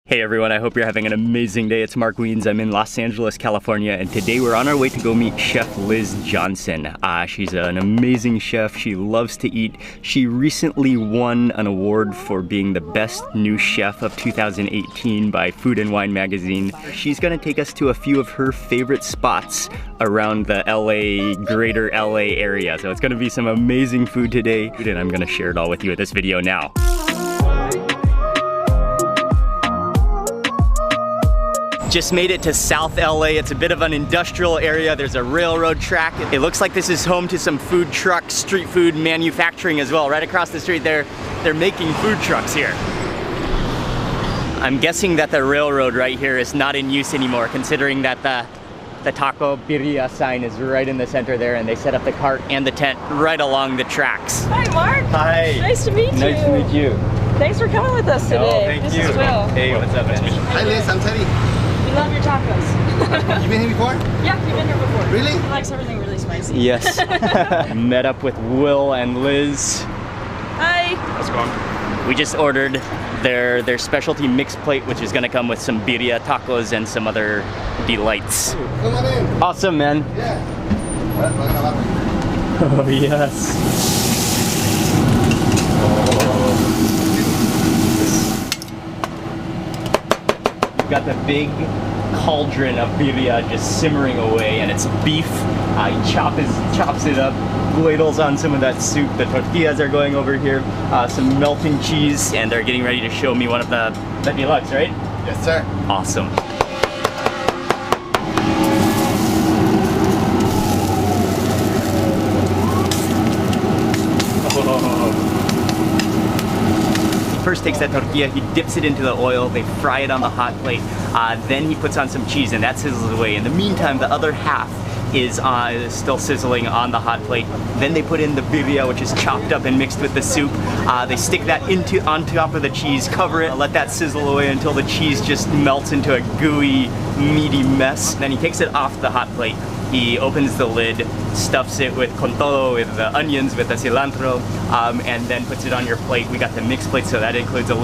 Hey everyone, I hope you're having an amazing day. It's Mark Weens. I'm in Los Angeles, California, and today we're on our way to go meet Chef Liz Johnson. She's an amazing chef. She loves to eat. She recently won an award for being the best new chef of 2018 by Food and Wine magazine. She's gonna take us to a few of her favorite spots around the LA, greater LA area. So it's gonna be some amazing food today, and I'm gonna share it all with you in this video now. Just made it to South LA. It's a bit of an industrial area. There's a railroad track. It looks like this is home to some food trucks, street food manufacturing as well. Right across the street there, they're making food trucks here. I'm guessing that the railroad right here is not in use anymore, considering that the taco birria sign is right in the center there, and they set up the cart and the tent right along the tracks. Hi, Mark. Hi. Nice to meet you. Nice to meet you. Thanks for coming with us today. Oh, thank you. This is Will. Hey, what's up, man? Hi, Liz. I'm Teddy. We love your tacos. You been here before? Yeah, we've been here before. Really? He likes everything really spicy. Yes. Met up with Will and Liz. Hi. How's it going? We just ordered their specialty mixed plate, which is gonna come with some birria tacos and some other delights. Come on in. Awesome, man. Yeah. Oh, yes. Got the big cauldron of birria just simmering away, and it's beef. He chops it up, ladles on some of that soup. The tortillas are going over here, some melting cheese, and they're getting ready to show me one of the deluxe, right? Yes, sir. Awesome. First takes that tortilla, he dips it into the oil, they fry it on the hot plate, then he puts on some cheese and that sizzles away. In the meantime, the other half is still sizzling on the hot plate. Then they put in the birria, which is chopped up and mixed with the soup. They stick that on top of the cheese, cover it, let that sizzle away until the cheese just melts into a gooey, meaty mess. Then he takes it off the hot plate. He opens the lid, stuffs it with con todo, with the onions, with the cilantro, and then puts it on your plate. We got the mixed plate, so that includes a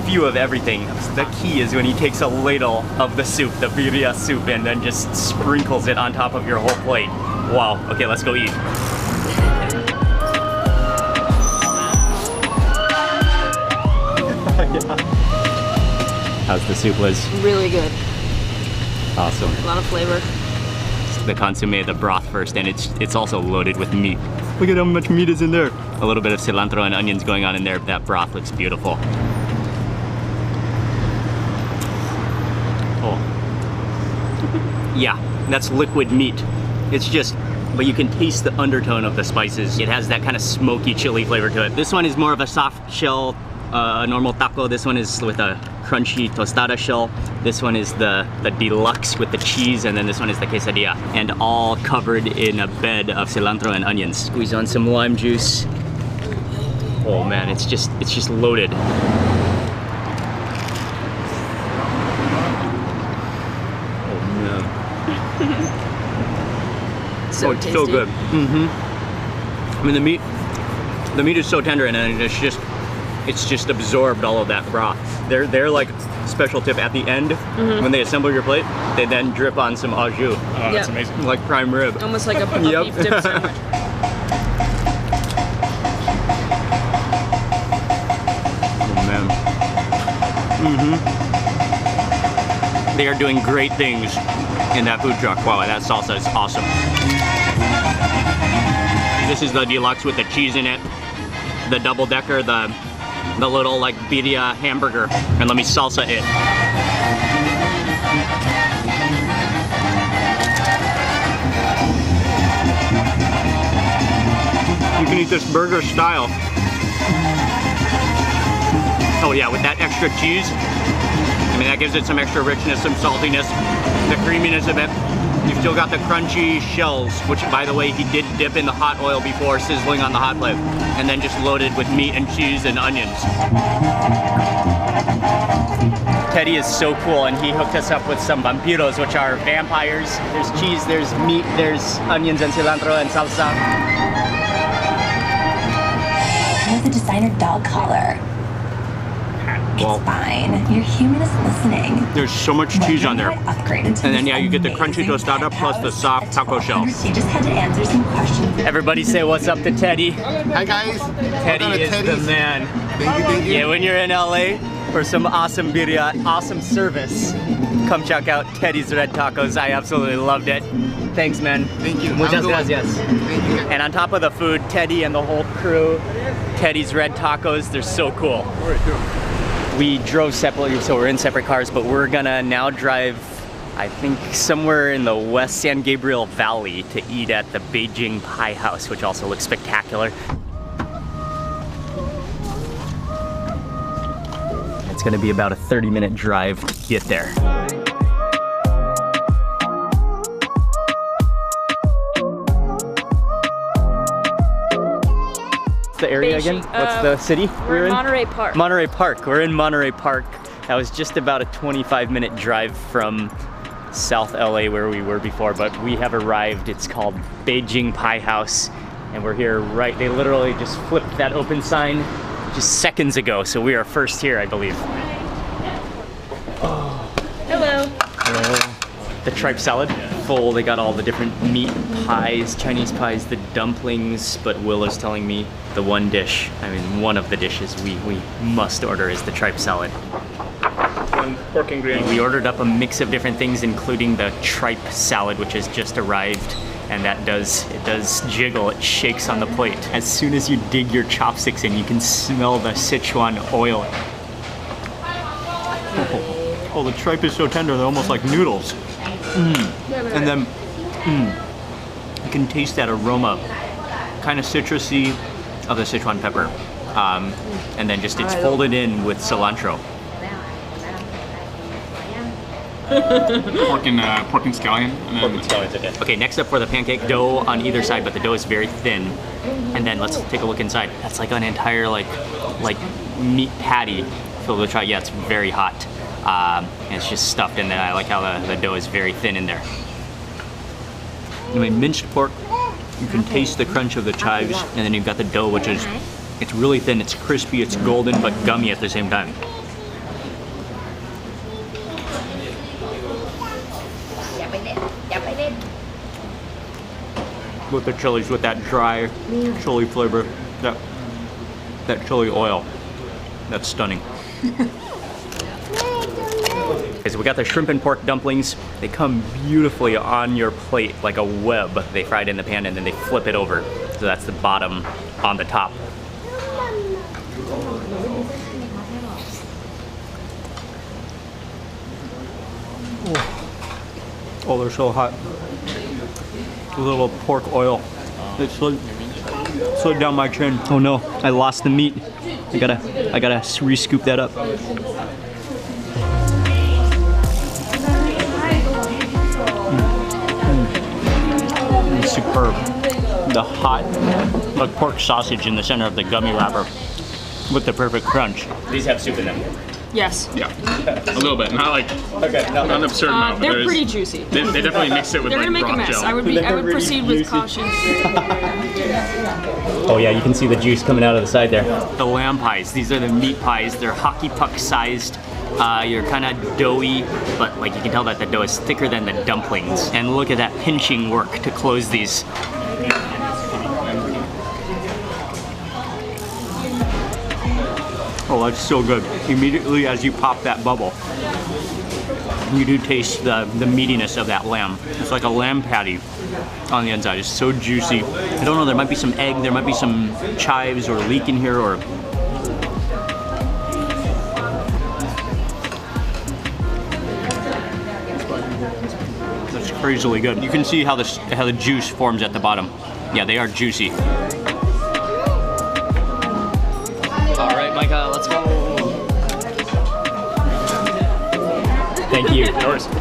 few of everything. The key is when he takes a ladle of the soup, the birria soup, and then just sprinkles it on top of your whole plate. Wow, okay, let's go eat. How's the soup, Liz? Really good. Awesome. A lot of flavor. The consomme, the broth first, and it's also loaded with meat. Look at how much meat is in there. A little bit of cilantro and onions going on in there. That broth looks beautiful. Oh. Yeah, that's liquid meat. It's just, but you can taste the undertone of the spices. It has that kind of smoky chili flavor to it. This one is more of a soft shell, normal taco. This one is with a crunchy tostada shell. This one is the deluxe with the cheese, and then this one is the quesadilla, and all covered in a bed of cilantro and onions. Squeeze on some lime juice. Oh man, it's just loaded. Oh man. So it's tasty. so good. I mean, the meat is so tender, and it's just absorbed all of that broth. They're like special tip at the end, when they assemble your plate, they then drip on some au jus. Oh, that's amazing. Like prime rib. Almost like a beef dip sandwich. Oh man. They are doing great things in that food truck. Wow, that salsa is awesome. This is the deluxe with the cheese in it, the double decker, the little like birria hamburger, and let me salsa it. You can eat this burger style. Oh yeah, with that extra cheese, I mean that gives it some extra richness, some saltiness, the creaminess of it. You've still got the crunchy shells, which by the way, he did dip in the hot oil before sizzling on the hot plate, and then just loaded with meat and cheese and onions. Teddy is so cool, and he hooked us up with some vampiros, which are vampires. There's cheese, there's meat, there's onions and cilantro and salsa. With a designer dog collar. It's fine. Your human is listening. There's so much cheese on there. And then yeah, you get the crunchy tostada plus the soft taco shells. You just had to answer some questions. Everybody say what's up to Teddy. Hi guys. Teddy is the man. Thank you. Yeah, when you're in LA for some awesome birria, awesome service, come check out Teddy's Red Tacos. I absolutely loved it. Thanks, man. Thank you. Muchas gracias. Thank you. And on top of the food, Teddy and the whole crew, Teddy's Red Tacos, they're so cool. We drove separately, so we're in separate cars, but we're gonna now drive, I think, somewhere in the West San Gabriel Valley to eat at the Beijing Pie House, which also looks spectacular. It's gonna be about a 30-minute drive to get there. The area again? What's the city we're in? Monterey Park. Monterey Park. We're in Monterey Park. That was just about a 25-minute drive from South LA where we were before, but we have arrived. It's called Beijing Pie House, and we're here right. They literally just flipped that open sign just seconds ago, so we are first here, I believe. Oh. Hello. Hello. The tripe salad, full. They got all the different meat pies, Chinese pies, the dumplings, but Will is telling me the one dish, I mean one of the dishes we must order is the tripe salad. One pork ingredient. We ordered up a mix of different things, including the tripe salad, which has just arrived, and it does jiggle, it shakes on the plate. As soon as you dig your chopsticks in, you can smell the Sichuan oil. Oh, the tripe is so tender, they're almost like noodles. And then you can taste that aroma, kind of citrusy of the Sichuan pepper. And then just it's folded in with cilantro. Pork and scallion. Okay, next up for the pancake, dough on either side, but the dough is very thin. And then let's take a look inside. That's like an entire like meat patty filled with tripe. Yeah, it's very hot. And it's just stuffed in there. I like how the dough is very thin in there. Anyway, minced pork, you can taste the crunch of the chives, and then you've got the dough, which is, it's really thin, it's crispy, it's golden, but gummy at the same time. With the chilies, with that dry chili flavor, that chili oil, that's stunning. Okay, so we got the shrimp and pork dumplings. They come beautifully on your plate like a web. They fry it in the pan and then they flip it over. So that's the bottom on the top. Oh, they're so hot. A little pork oil. It slid down my chin. Oh no, I lost the meat. I gotta re-scoop that up. Superb. The hot like pork sausage in the center of the gummy wrapper with the perfect crunch. These have soup in them. Yes. Yeah, a little bit, not like not an absurd amount. They're pretty juicy. They definitely mix it with They're like gonna make a rock mess. gel. I would proceed with caution. Oh yeah, you can see the juice coming out of the side there. The lamb pies. These are the meat pies. They're hockey puck sized. You're kind of doughy, but like you can tell that the dough is thicker than the dumplings. And look at that pinching work to close these. Oh, that's so good. Immediately as you pop that bubble, you do taste the meatiness of that lamb. It's like a lamb patty on the inside. It's so juicy. I don't know, there might be some egg, there might be some chives or leek in here, or that's crazily good. You can see how the juice forms at the bottom. Yeah, they are juicy. All right, Micah, let's go. Thank you.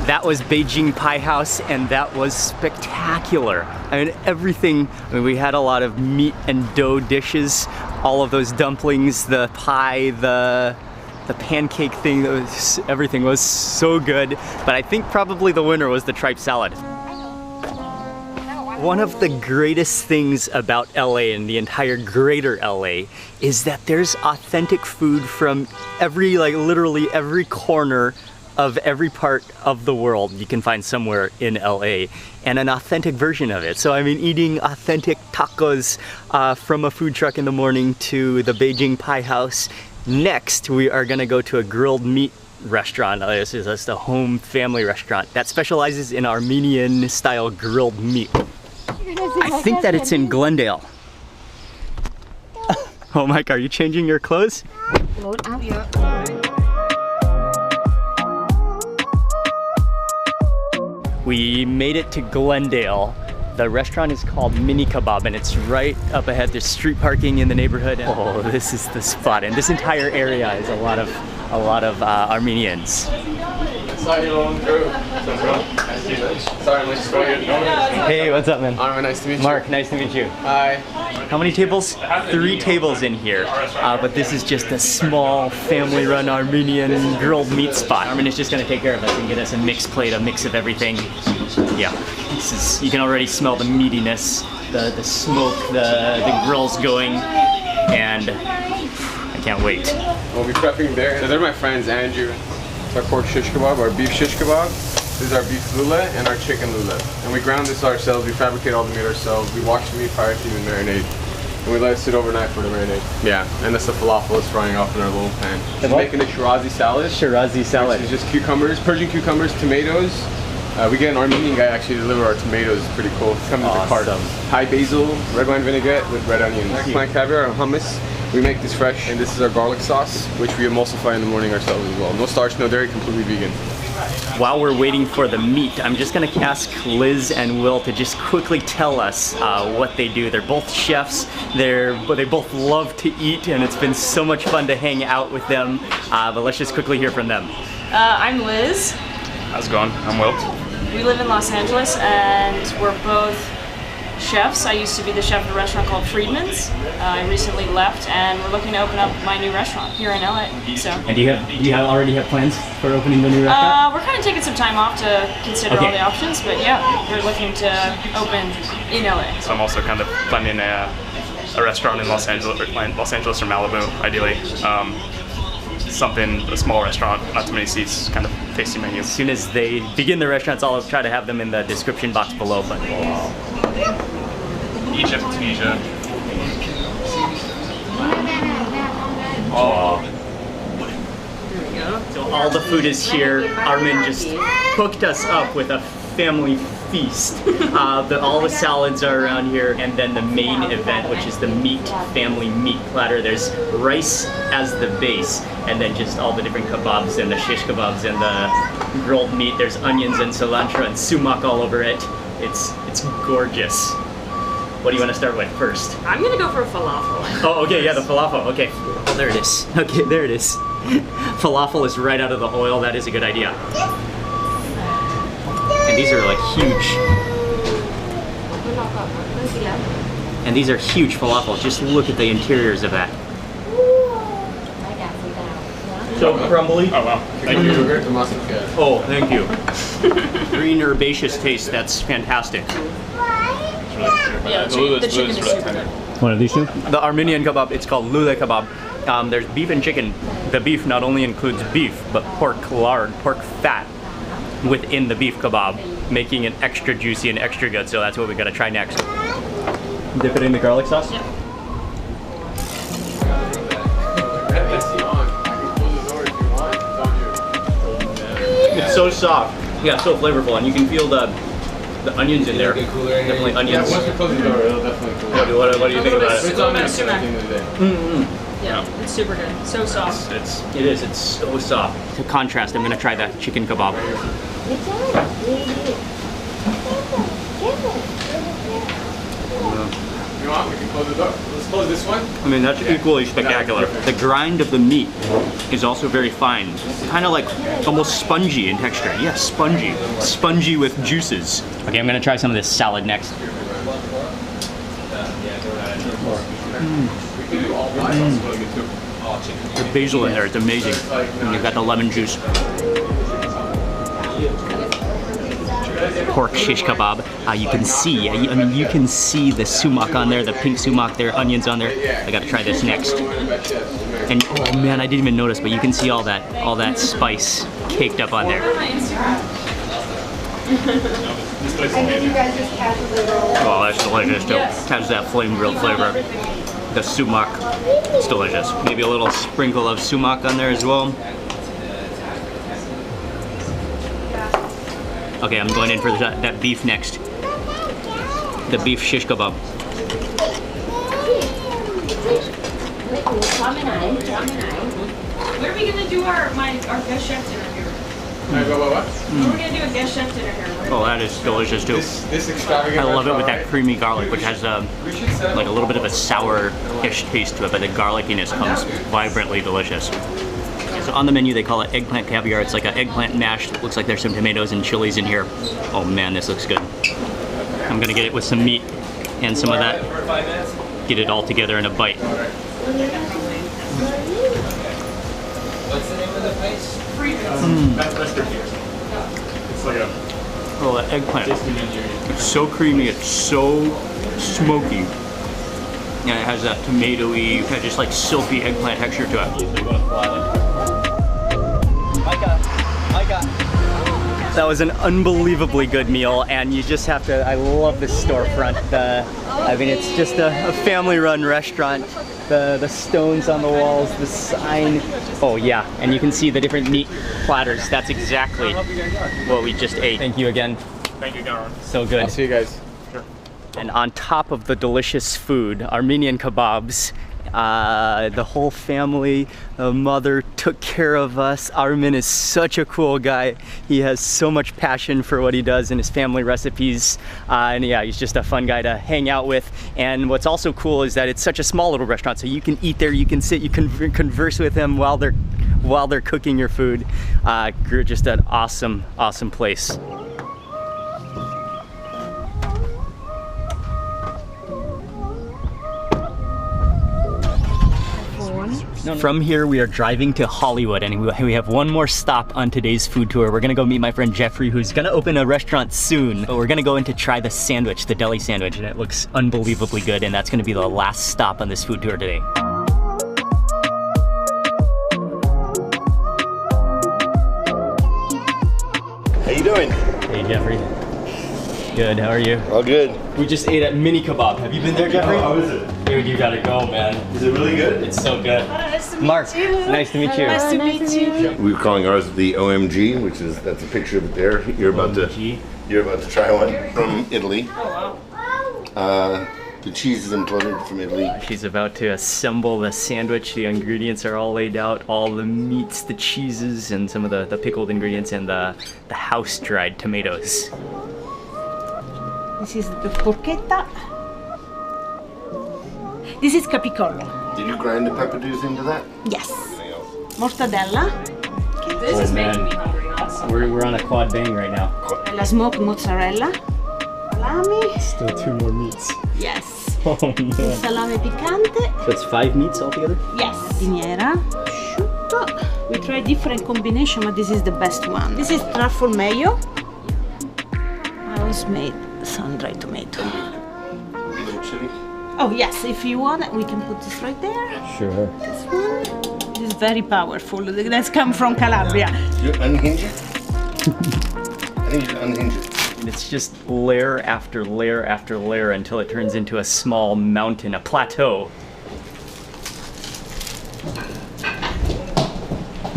That was Beijing Pie House, and that was spectacular. I mean, everything, we had a lot of meat and dough dishes, all of those dumplings, the pie, the pancake thing, everything was so good. But I think probably the winner was the tripe salad. One of the greatest things about LA and the entire greater LA is that there's authentic food from every, like literally every corner of every part of the world you can find somewhere in LA, and an authentic version of it. So I mean, eating authentic tacos from a food truck in the morning to the Beijing Pie House. Next, we are gonna go to a grilled meat restaurant. This is the home family restaurant that specializes in Armenian style grilled meat. I think that it's in Glendale. Oh Mike, are you changing your clothes? We made it to Glendale. The restaurant is called Mini Kebab and it's right up ahead. There's street parking in the neighborhood. Oh, this is the spot. And this entire area is a lot of Armenians. Hey, what's up, man? Armin, nice to meet you. Mark, nice to meet you. Hi. How many tables? 3 tables in here, but this is just a small family-run Armenian grilled meat spot. Armin is just gonna take care of us and get us a mixed plate, a mix of everything. Yeah, this is, you can already smell the meatiness, the smoke, the grill's going, and I can't wait. We'll be prepping there. So they're my friends, Andrew. It's our pork shish kebab, our beef shish kebab. This is our beef lula and our chicken lula. And we ground this ourselves, we fabricate all the meat ourselves, we wash the meat prior to even marinade. And we let it sit overnight for the marinade. Yeah, and that's the falafel that's frying off in our little pan. We're making a Shirazi salad. Shirazi salad. Which is just cucumbers, Persian cucumbers, tomatoes. We get an Armenian guy actually to deliver our tomatoes. It's pretty cool. It's coming in a cart. Thai basil, red wine vinaigrette with red onions. Plant caviar and hummus. We make this fresh, and this is our garlic sauce, which we emulsify in the morning ourselves as well. No starch, no dairy, completely vegan. While we're waiting for the meat, I'm just gonna ask Liz and Will to just quickly tell us what they do. They're both chefs, they both love to eat, and it's been so much fun to hang out with them. But let's just quickly hear from them. I'm Liz. How's it going? I'm Wilt. We live in Los Angeles and we're both chefs. I used to be the chef of a restaurant called Friedman's. I recently left and we're looking to open up my new restaurant here in LA. So. And do you already have plans for opening the new restaurant? We're kind of taking some time off to consider all the options, but yeah, we're looking to open in LA. So I'm also kind of planning a restaurant in Los Angeles or Malibu, ideally. Something, a small restaurant, not too many seats, kind of tasty menu. As soon as they begin the restaurants, I'll try to have them in the description box below. But Egypt, Tunisia. Oh. There we go. So all the food is here. Armin just hooked us up with a family feast. All the salads are around here, and then the main event, which is the family meat platter. There's rice as the base, and then just all the different kebabs and the shish kebabs and the grilled meat. There's onions and cilantro and sumac all over it. It's gorgeous. What do you want to start with first? I'm gonna go for a falafel. Oh, okay, yeah, the falafel. Okay. Oh, there it is. Okay, there it is. Falafel is right out of the oil. That is a good idea. And these are like huge. And these are huge falafels. Just look at the interiors of that. So crumbly. Oh wow, thank you. Oh, thank you. Green herbaceous taste, that's fantastic. Yeah, the chicken is super good. What are these two? The Armenian kebab, it's called lule kebab. There's beef and chicken. The beef not only includes beef, but pork lard, pork fat within the beef kebab, making it extra juicy and extra good. So that's what we gotta try next. Dip it in the garlic sauce? Yep. It's so soft. Yeah, so flavorful, and you can feel the onions in there. Definitely onions. Yeah, once we close the door, it'll definitely cool. What do you think about it? It's on there at the end of the day. Yeah, it's super good. So soft. It is. It's so soft. To contrast, I'm gonna try that chicken kebab. You want? We can close the door. Let's close this one. I mean, that's equally spectacular. The grind of the meat is also very fine. Kind of like almost spongy in texture. Yeah, spongy. Spongy with juices. Okay, I'm gonna try some of this salad next. The basil in there, it's amazing. And you've got the lemon juice. pork shish kebab. You can see, I mean, you can see the sumac on there, the pink sumac there, onions on there. I gotta try this next. And oh man, I didn't even notice, but you can see all that spice caked up on there. Oh, that's delicious too. Has that flame grilled flavor. The sumac, it's delicious. Maybe a little sprinkle of sumac on there as well. Okay, I'm going in for that beef next. The beef shish kebab. Where are we gonna do our guest chef dinner here? What? We're gonna do a guest chef dinner here. Oh, that is delicious too. This extravagant. I love it with that restaurant, creamy garlic, which has like a little bit of a sour-ish taste to it, but the garlickiness comes vibrantly delicious. So on the menu they call it eggplant caviar. It's like an eggplant mashed. It looks like there's some tomatoes and chilies in here. Oh man, this looks good. I'm gonna get it with some meat and some of that. Get it all together in a bite. What's the name of the place? That's good. It's like a... Oh, that eggplant. It's so creamy, it's so smoky. And it has that tomatoey, kind of just like silky eggplant texture to it. That was an unbelievably good meal, and you just have to, I love this storefront. I mean, it's just a family-run restaurant. The stones on the walls, the sign. Oh yeah, and you can see the different meat platters. That's exactly what we just ate. Thank you again. Thank you, Garon. So good. I'll see you guys. Sure. And on top of the delicious food, Armenian kebabs, the whole family, the mother took care of us. Armin is such a cool guy. He has so much passion for what he does and his family recipes. And yeah, he's just a fun guy to hang out with. And what's also cool is that it's such a small little restaurant, so you can eat there, you can sit, you can converse with him while they're cooking your food. Just an awesome, awesome place. From here, we are driving to Hollywood, and we have one more stop on today's food tour. We're gonna go meet my friend Jeffrey, who's gonna open a restaurant soon. But we're gonna go in to try the sandwich, the deli sandwich, and it looks unbelievably good, and that's gonna be the last stop on this food tour today. How you doing? Hey, Jeffrey. Good, how are you? All good. We just ate at Mini Kebab. Have you been there, Jeffrey? How is it? Dude, you gotta go, man. Is it really good? It's so good. Nice to meet Mark, you. nice to meet you. Nice to meet you. We were calling ours the OMG, that's a picture of it there. You're about to try one from Italy. Oh wow. The cheese is imported from Italy. She's about to assemble the sandwich. The ingredients are all laid out. All the meats, the cheeses, and some of the pickled ingredients, and the house-dried tomatoes. This is the porchetta. This is capicola. Did you grind the peppadews into that? Yes. Mortadella. This is making me hungry, honestly. We're on a quad bang right now. La smoked mozzarella. Salami. Still 2 more meats. Yes. Oh no. Salame piccante. So it's 5 meats altogether? Yes. Diniera. Prosciutto. We try different combination, but this is the best one. This is truffle mayo. I was made sun-dried tomato. Little chili. Oh yes, if you want, we can put this right there. Sure. This one. This is very powerful. That's come from Calabria. You unhinge it? I think you should unhinge it. And it's just layer after layer after layer until it turns into a small mountain, a plateau.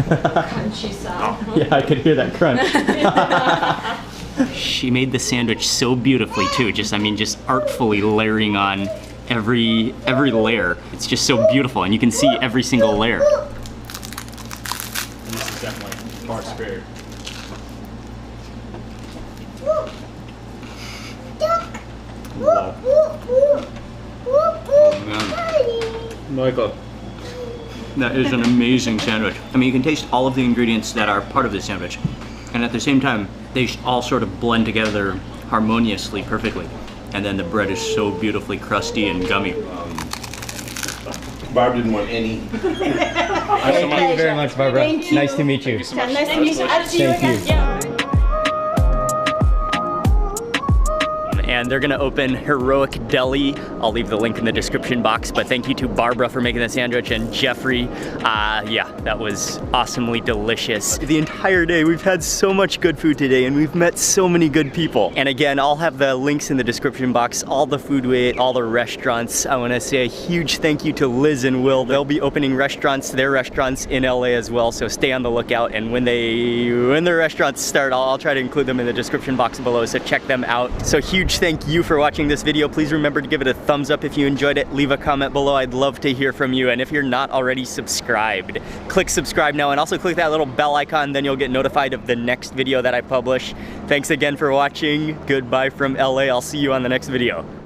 Crunchy sound. Yeah, I could hear that crunch. She made the sandwich so beautifully too. Just artfully layering on every layer. It's just so beautiful, and you can see every single layer. And this is definitely far superior. Wow. Oh man. Michael. That is an amazing sandwich. I mean, you can taste all of the ingredients that are part of the sandwich, and at the same time, they all sort of blend together harmoniously, perfectly. And then the bread is so beautifully crusty and gummy. Barb didn't want any. Thank you very much, Barbara. Thank you. Nice to meet you. Nice to meet you. I'll see you Thank you. again. Yeah. and they're gonna open Heroic Deli. I'll leave the link in the description box, but thank you to Barbara for making the sandwich and Jeffrey. Yeah, that was awesomely delicious. The entire day, we've had so much good food today and we've met so many good people. And again, I'll have the links in the description box, all the food we ate, all the restaurants. I wanna say a huge thank you to Liz and Will. They'll be opening their restaurants in LA as well, so stay on the lookout. And when their restaurants start, I'll try to include them in the description box below, so check them out. So huge thank you for watching this video. Please remember to give it a thumbs up if you enjoyed it. Leave a comment below. I'd love to hear from you. And if you're not already subscribed, click subscribe now and also click that little bell icon, then you'll get notified of the next video that I publish. Thanks again for watching. Goodbye from LA. I'll see you on the next video.